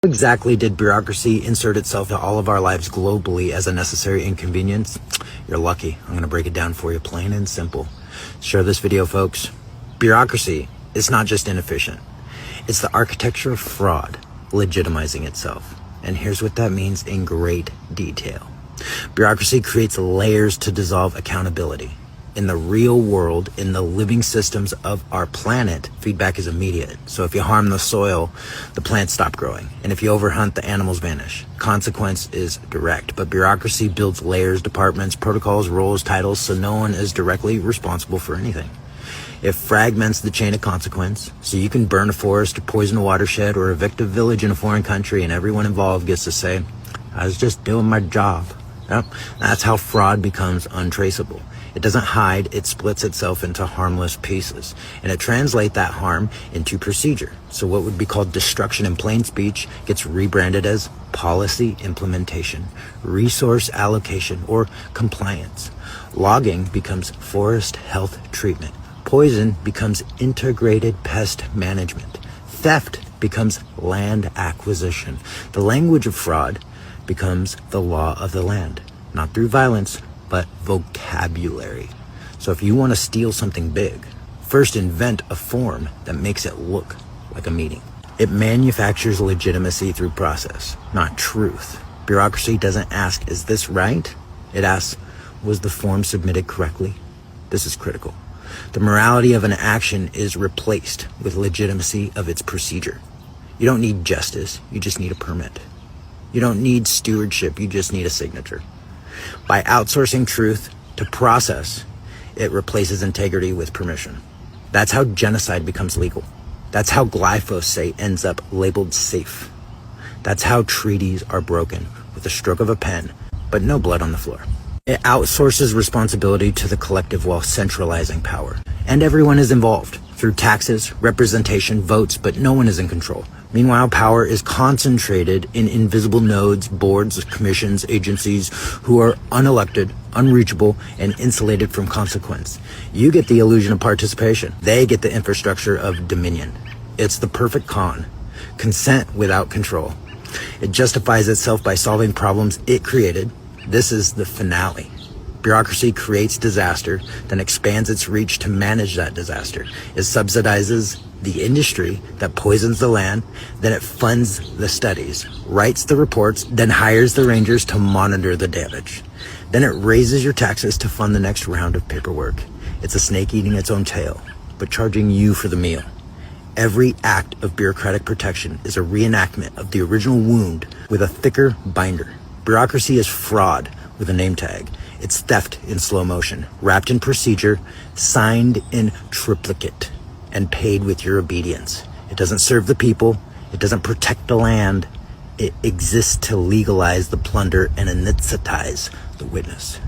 Exactly did bureaucracy insert itself to all of our lives globally as a necessary inconvenience? You're lucky. I'm going to break it down for you plain and simple. Share this video, folks. Bureaucracy is not just inefficient. It's the architecture of fraud legitimizing itself. And here's what that means in great detail. Bureaucracy creates layers to dissolve accountability. In the real world, in the living systems of our planet, feedback is immediate. So if you harm the soil, the plants stop growing. And if you overhunt, the animals vanish. Consequence is direct. But bureaucracy builds layers, departments, protocols, roles, titles, so no one is directly responsible for anything. It fragments the chain of consequence, so you can burn a forest, or poison a watershed, or evict a village in a foreign country, and everyone involved gets to say, I was just doing my job. Yep. That's how fraud becomes untraceable. It doesn't hide, it splits itself into harmless pieces. And it translates that harm into procedure. So what would be called destruction in plain speech gets rebranded as policy implementation, resource allocation, or compliance. Logging becomes forest health treatment. Poison becomes integrated pest management. Theft becomes land acquisition. The language of fraud becomes the law of the land, not through violence, but vocabulary. So if you want to steal something big, first invent a form that makes it look like a meeting. It manufactures legitimacy through process, not truth. Bureaucracy doesn't ask, is this right? It asks, was the form submitted correctly? This is critical. The morality of an action is replaced with legitimacy of its procedure. You don't need justice, you just need a permit. You don't need stewardship, you just need a signature. By outsourcing truth to process, it replaces integrity with permission. That's how genocide becomes legal. That's how glyphosate ends up labeled safe. That's how treaties are broken with a stroke of a pen, but no blood on the floor. It outsources responsibility to the collective while centralizing power. And everyone is involved through taxes, representation, votes, but no one is in control. Meanwhile, power is concentrated in invisible nodes, boards, commissions, agencies who are unelected, unreachable, and insulated from consequence. You get the illusion of participation. They get the infrastructure of dominion. It's the perfect con. Consent without control. It justifies itself by solving problems it created. This is the finale. Bureaucracy creates disaster, then expands its reach to manage that disaster. It subsidizes the industry that poisons the land, then it funds the studies, writes the reports, then hires the rangers to monitor the damage. Then it raises your taxes to fund the next round of paperwork. It's a snake eating its own tail, but charging you for the meal. Every act of bureaucratic protection is a reenactment of the original wound with a thicker binder. Bureaucracy is fraud with a name tag. It's theft in slow motion, wrapped in procedure, signed in triplicate, and paid with your obedience. It doesn't serve the people. It doesn't protect the land. It exists to legalize the plunder and anesthetize the witness.